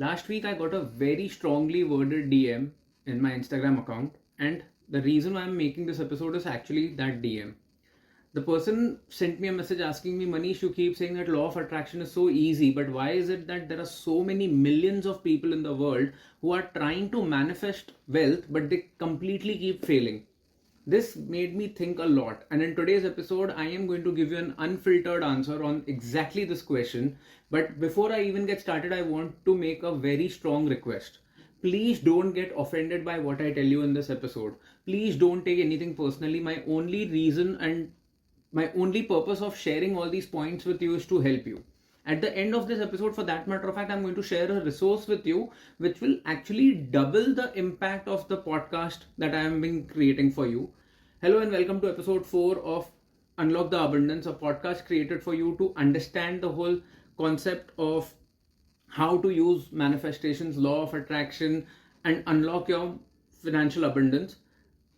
Last week, I got a very strongly worded DM in my Instagram account, and the reason why I'm making this episode is actually that DM. The person sent me a message asking me, Manish, you keep saying that law of attraction is so easy, but why is it that there are so many millions of people in the world who are trying to manifest wealth, but they completely keep failing? This made me think a lot, and in today's episode, I am going to give you an unfiltered answer on exactly this question. But before I even get started, I want to make a very strong request. Please don't get offended by what I tell you in this episode. Please don't take anything personally. My only reason and my only purpose of sharing all these points with you is to help you. At the end of this episode, for that matter of fact, I'm going to share a resource with you which will actually double the impact of the podcast that I am been creating for you. Hello and welcome to episode 4 of Unlock the Abundance, a podcast created for you to understand the whole concept of how to use manifestations, law of attraction, and unlock your financial abundance.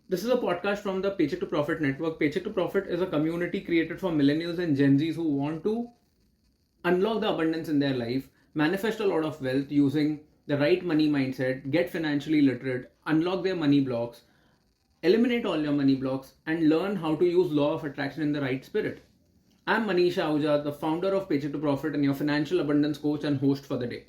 This is a podcast from the Paycheck to Profit network. Paycheck to Profit is a community created for millennials and Gen Zs who want to unlock the abundance in their life, manifest a lot of wealth using the right money mindset, get financially literate, unlock their money blocks, eliminate all your money blocks, and learn how to use law of attraction in the right spirit. I'm Manish Ahuja, the founder of Paycheck to Profit and your financial abundance coach and host for the day.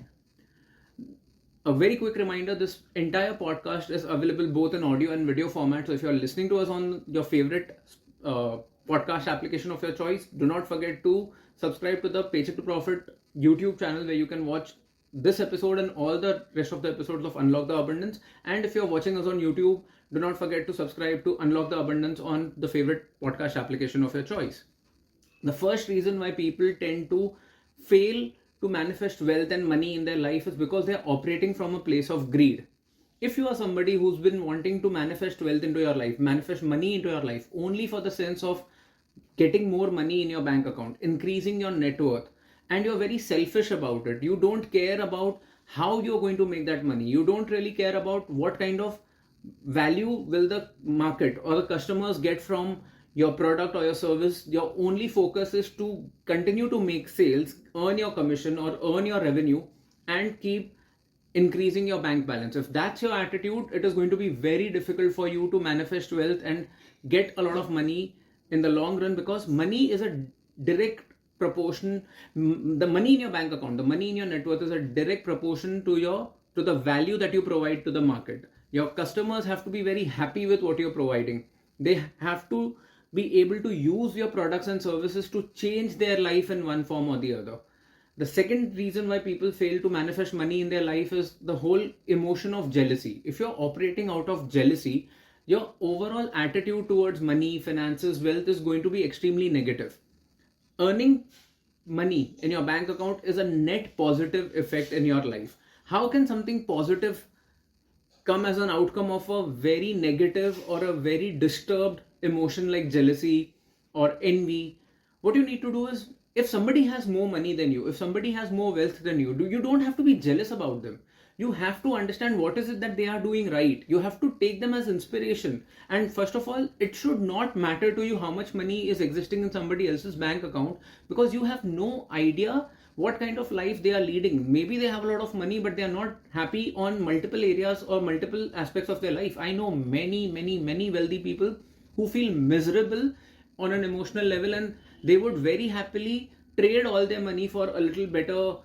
A very quick reminder, this entire podcast is available both in audio and video format. So if you're listening to us on your favorite podcast application of your choice, do not forget to subscribe to the Paycheck to Profit YouTube channel where you can watch this episode and all the rest of the episodes of Unlock the Abundance. And if you're watching us on YouTube, do not forget to subscribe to Unlock the Abundance on the favorite podcast application of your choice. The first reason why people tend to fail to manifest wealth and money in their life is because they're operating from a place of greed. If you are somebody who's been wanting to manifest wealth into your life, manifest money into your life only for the sense of getting more money in your bank account, increasing your net worth, and you're very selfish about it, you don't care about how you're going to make that money, you don't really care about what kind of value will the market or the customers get from your product or your service, your only focus is to continue to make sales, earn your commission or earn your revenue, and keep increasing your bank balance. If that's your attitude, it is going to be very difficult for you to manifest wealth and get a lot of money in the long run, because money is a direct proportion, the money in your bank account, the money in your net worth is a direct proportion to the value that you provide to the market. Your customers have to be very happy with what you're providing. They have to be able to use your products and services to change their life in one form or the other. The second reason why people fail to manifest money in their life is the whole emotion of jealousy. If you're operating out of jealousy, your overall attitude towards money, finances, wealth is going to be extremely negative. Earning money in your bank account is a net positive effect in your life. How can something positive come as an outcome of a very negative or a very disturbed emotion like jealousy or envy? What you need to do is, if somebody has more money than you, if somebody has more wealth than you don't have to be jealous about them. You have to understand what is it that they are doing right. You have to take them as inspiration. And first of all, it should not matter to you how much money is existing in somebody else's bank account, because you have no idea what kind of life they are leading. Maybe they have a lot of money, but they are not happy on multiple areas or multiple aspects of their life. I know many wealthy people who feel miserable on an emotional level, and they would very happily trade all their money for a little better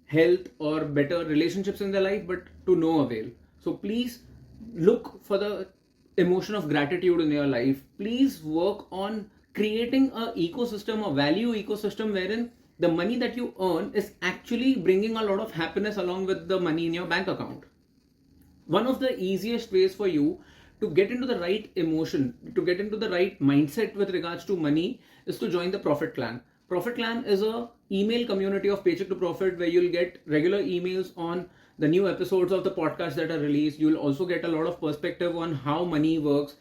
health or better relationships in their life, but to no avail. So please look for the emotion of gratitude in your life. Please work on creating a ecosystem, a value ecosystem, wherein the money that you earn is actually bringing a lot of happiness along with the money in your bank account. One of the easiest ways for you to get into the right emotion, to get into the right mindset with regards to money, is to join the Profit Clan. Profit Clan is a email community of Paycheck to Profit where you'll get regular emails on the new episodes of the podcast that are released. You'll also get a lot of perspective on how money works.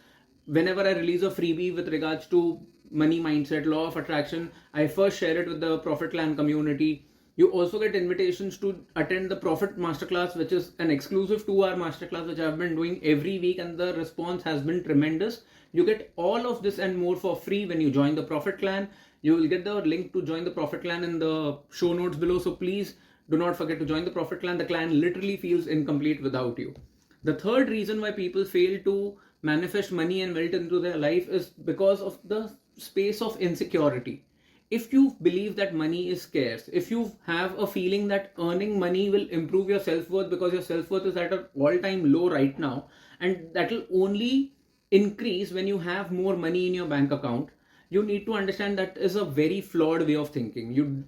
Whenever I release a freebie with regards to money mindset, law of attraction, I first share it with the Profit Clan community. You also get invitations to attend the Profit Masterclass, which is an exclusive 2-hour masterclass which I've been doing every week, and the response has been tremendous. You get all of this and more for free when you join the Profit Clan. You will get the link to join the Profit Clan in the show notes below. So please do not forget to join the Profit Clan. The clan literally feels incomplete without you. The third reason why people fail to manifest money and wealth into their life is because of the space of insecurity. If you believe that money is scarce, if you have a feeling that earning money will improve your self-worth because your self-worth is at an all-time low right now, and that will only increase when you have more money in your bank account, you need to understand that is a very flawed way of thinking.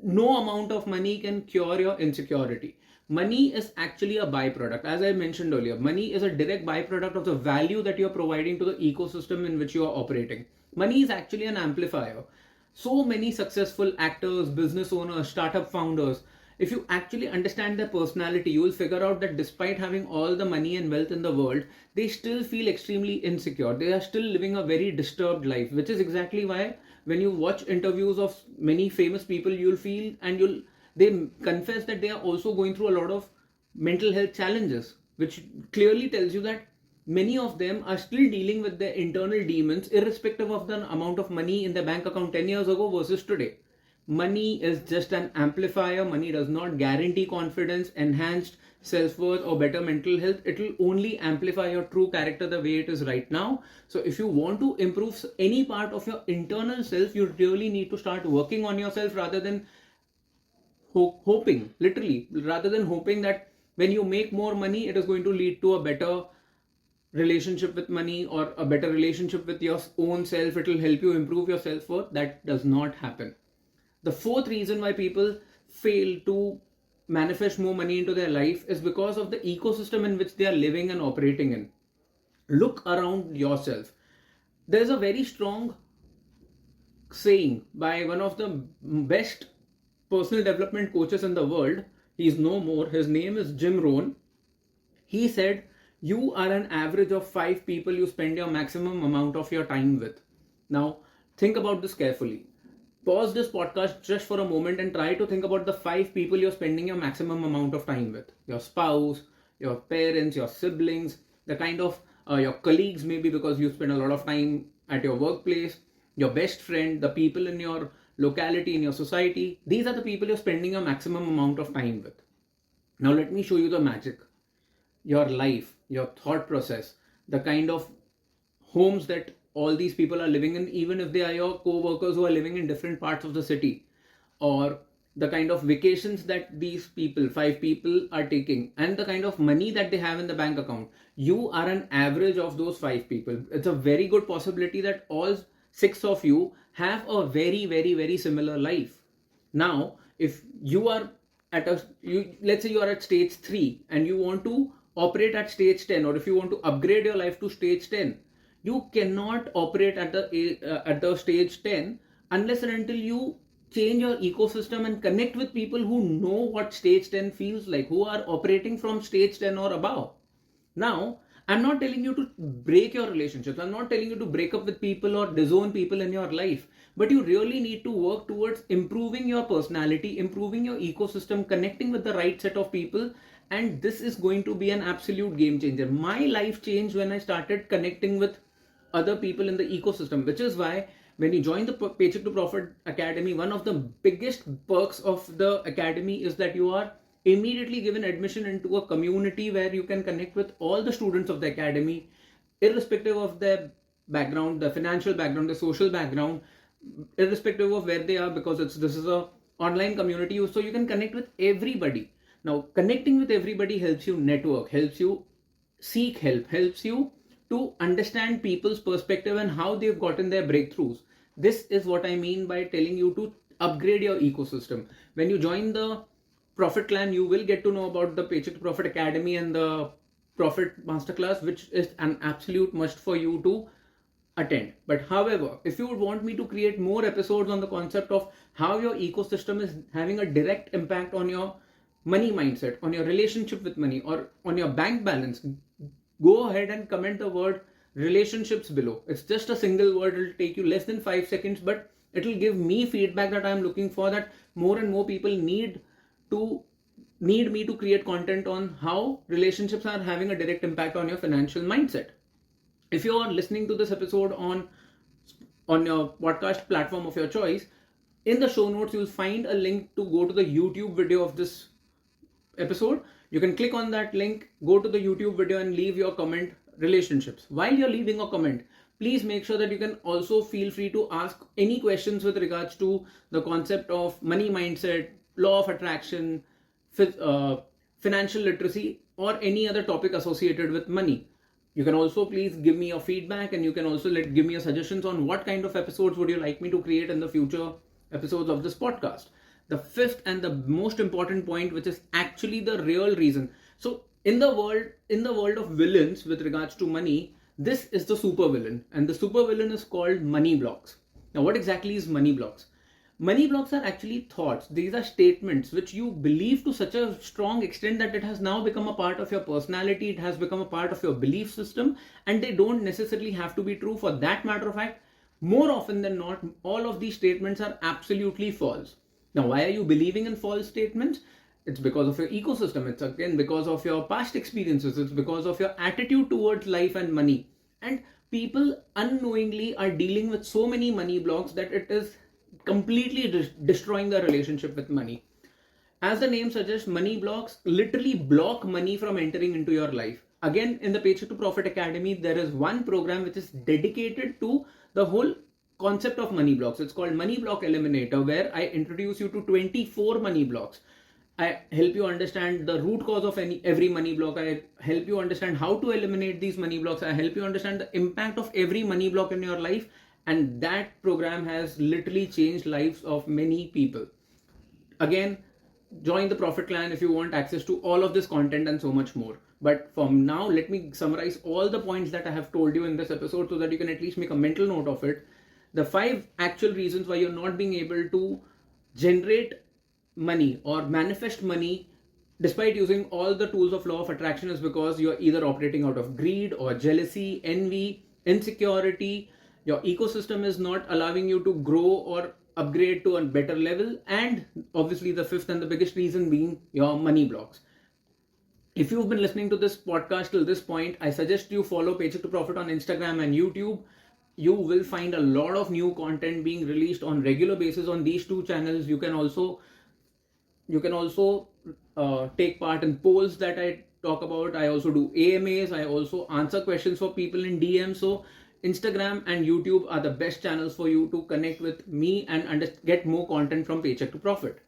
No amount of money can cure your insecurity. Money is actually a byproduct. As I mentioned earlier, money is a direct byproduct of the value that you're providing to the ecosystem in which you are operating. Money is actually an amplifier. So many successful actors, business owners, startup founders, if you actually understand their personality, you will figure out that despite having all the money and wealth in the world, they still feel extremely insecure. They are still living a very disturbed life, which is exactly why when you watch interviews of many famous people, you'll feel and they confess that they are also going through a lot of mental health challenges, which clearly tells you that many of them are still dealing with their internal demons, irrespective of the amount of money in their bank account 10 years ago versus today. Money is just an amplifier. Money does not guarantee confidence, enhanced self-worth, or better mental health. It will only amplify your true character the way it is right now. So if you want to improve any part of your internal self, you really need to start working on yourself rather than hoping, literally, rather than hoping that when you make more money, it is going to lead to a better relationship with money or a better relationship with your own self. It will help you improve your self-worth. That does not happen. The fourth reason why people fail to manifest more money into their life is because of the ecosystem in which they are living and operating in. Look around yourself. There's a very strong saying by one of the best personal development coaches in the world. He's no more. His name is Jim Rohn. He said, you are an average of 5 people you spend your maximum amount of your time with. Now, think about this carefully. Pause this podcast just for a moment and try to think about the 5 people you're spending your maximum amount of time with. Your spouse, your parents, your siblings, the kind of your colleagues, maybe because you spend a lot of time at your workplace, your best friend, the people in your locality, in your society. These are the people you're spending your maximum amount of time with. Now let me show you the magic. Your life, your thought process, the kind of homes that all these people are living in, even if they are your co-workers who are living in different parts of the city, or the kind of vacations that these people, 5 people, are taking, and the kind of money that they have in the bank account. You are an average of those 5 people. It's a very good possibility that all 6 of you have a very, very, very similar life. Now, if you are let's say you are at stage 3 and you want to operate at stage 10, or if you want to upgrade your life to stage 10, you cannot operate at the stage 10 unless and until you change your ecosystem and connect with people who know what stage 10 feels like, who are operating from stage 10 or above. Now, I'm not telling you to break your relationships. I'm not telling you to break up with people or disown people in your life. But you really need to work towards improving your personality, improving your ecosystem, connecting with the right set of people. And this is going to be an absolute game changer. My life changed when I started connecting with other people in the ecosystem, which is why when you join the Paycheck to Profit Academy, one of the biggest perks of the academy is that you are immediately given admission into a community where you can connect with all the students of the academy, irrespective of their background, the financial background, the social background, irrespective of where they are, because this is a online community, so you can connect with everybody. Now, connecting with everybody helps you network, helps you seek help, helps you to understand people's perspective and how they've gotten their breakthroughs. This is what I mean by telling you to upgrade your ecosystem. When you join the Profit Clan, you will get to know about the Paycheck to Profit Academy and the Profit Masterclass, which is an absolute must for you to attend. But however, if you would want me to create more episodes on the concept of how your ecosystem is having a direct impact on your money mindset, on your relationship with money, or on your bank balance, go ahead and comment the word relationships below. It's just a single word. It'll take you less than 5 seconds, but it'll give me feedback that I'm looking for, that more and more people need me to create content on how relationships are having a direct impact on your financial mindset. If you are listening to this episode on your podcast platform of your choice, In the show notes, you'll find a link to go to the YouTube video of this episode. You can click on that link, go to the YouTube video and leave your comment. Relationships. While you're leaving a comment, please make sure that you can also feel free to ask any questions with regards to the concept of money mindset, law of attraction, financial literacy, or any other topic associated with money. You can also please give me your feedback, and you can also give me your suggestions on what kind of episodes would you like me to create in the future episodes of this podcast. The fifth and the most important point, which is actually the real reason. So in the world of villains with regards to money, this is the super villain, and the super villain is called money blocks. Now, what exactly is money blocks? Money blocks are actually thoughts. These are statements which you believe to such a strong extent that it has now become a part of your personality, it has become a part of your belief system, and they don't necessarily have to be true. For that matter of fact, more often than not, all of these statements are absolutely false. Now, why are you believing in false statements? It's because of your ecosystem. It's again because of your past experiences. It's because of your attitude towards life and money. And people unknowingly are dealing with so many money blocks that it is completely destroying the relationship with money. As the name suggests, money blocks literally block money from entering into your life. Again, in the Paycheck to Profit Academy, there is one program which is dedicated to the whole concept of money blocks. It's called Money Block Eliminator, where I introduce you to 24 money blocks. I help you understand the root cause of every money block. I help you understand how to eliminate these money blocks. I help you understand the impact of every money block in your life. And that program has literally changed lives of many people. Again, join the Profit Clan if you want access to all of this content and so much more. But from now, let me summarize all the points that I have told you in this episode so that you can at least make a mental note of it. The 5 actual reasons why you're not being able to generate money or manifest money despite using all the tools of law of attraction is because you're either operating out of greed or jealousy, envy, insecurity. Your ecosystem is not allowing you to grow or upgrade to a better level, and obviously the fifth and the biggest reason being your money blocks. If you've been listening to this podcast till this point, I suggest you follow Paycheck to Profit on Instagram and YouTube. You will find a lot of new content being released on regular basis on these two channels. You can also take part in polls that I talk about. I also do AMAs. I also answer questions for people in DM. So Instagram and YouTube are the best channels for you to connect with me and get more content from Paycheck to Profit.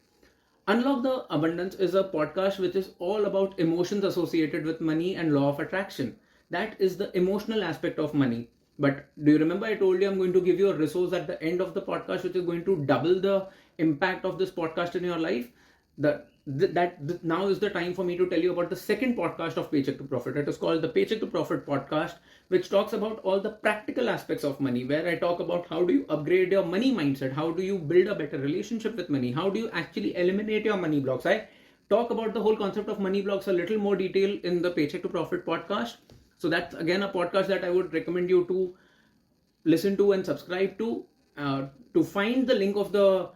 Unlock the Abundance is a podcast which is all about emotions associated with money and law of attraction. That is the emotional aspect of money. But do you remember I told you I'm going to give you a resource at the end of the podcast which is going to double the impact of this podcast in your life? Now is the time for me to tell you about the second podcast of Paycheck to Profit. It is called the Paycheck to Profit podcast, which talks about all the practical aspects of money, where I talk about how do you upgrade your money mindset, how do you build a better relationship with money, how do you actually eliminate your money blocks. I talk about the whole concept of money blocks a little more detail in the Paycheck to Profit podcast. So that's again a podcast that I would recommend you to listen to and subscribe to. To find the link of the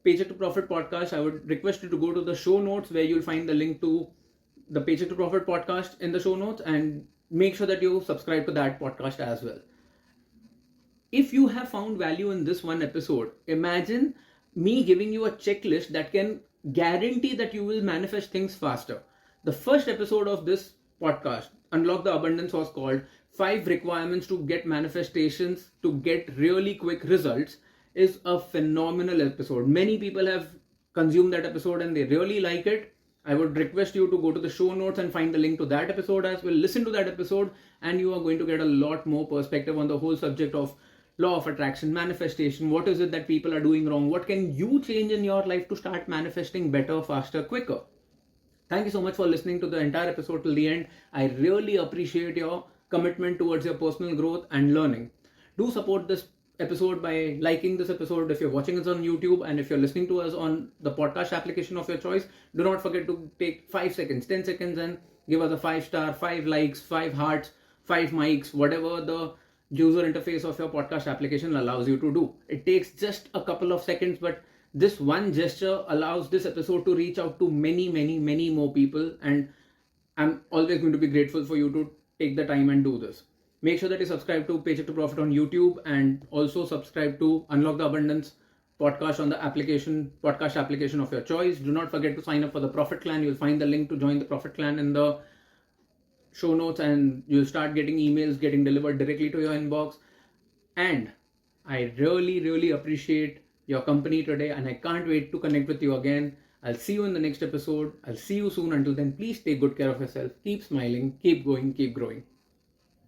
Paycheck to Profit podcast, I would request you to go to the show notes where you'll find the link to the Paycheck to Profit podcast in the show notes, and make sure that you subscribe to that podcast as well. If you have found value in this one episode, imagine me giving you a checklist that can guarantee that you will manifest things faster. The first episode of this podcast, Unlock the Abundance, was called 5 Requirements to Get Manifestations to Get Really Quick Results. Is a phenomenal episode. Many people have consumed that episode and they really like it. I would request you to go to the show notes and find the link to that episode as well. Listen to that episode and you are going to get a lot more perspective on the whole subject of law of attraction, manifestation. What is it that people are doing wrong? What can you change in your life to start manifesting better, faster, quicker? Thank you so much for listening to the entire episode till the end. I really appreciate your commitment towards your personal growth and learning. Do support this episode by liking this episode if you're watching us on YouTube, and if you're listening to us on the podcast application of your choice, do not forget to take 5 seconds, 10 seconds and give us a 5-star, 5 likes, 5 hearts, 5 mics, whatever the user interface of your podcast application allows you to do. It takes just a couple of seconds, but this one gesture allows this episode to reach out to many more people, and I'm always going to be grateful for you to take the time and do this. Make sure that you subscribe to Paycheck to Profit on YouTube and also subscribe to Unlock the Abundance podcast on the podcast application of your choice. Do not forget to sign up for the Profit Clan. You'll find the link to join the Profit Clan in the show notes, and you'll start getting emails getting delivered directly to your inbox. And I really appreciate your company today, and I can't wait to connect with you again. I'll see you in the next episode. I'll see you soon. Until then, please take good care of yourself. Keep smiling, keep going, keep growing.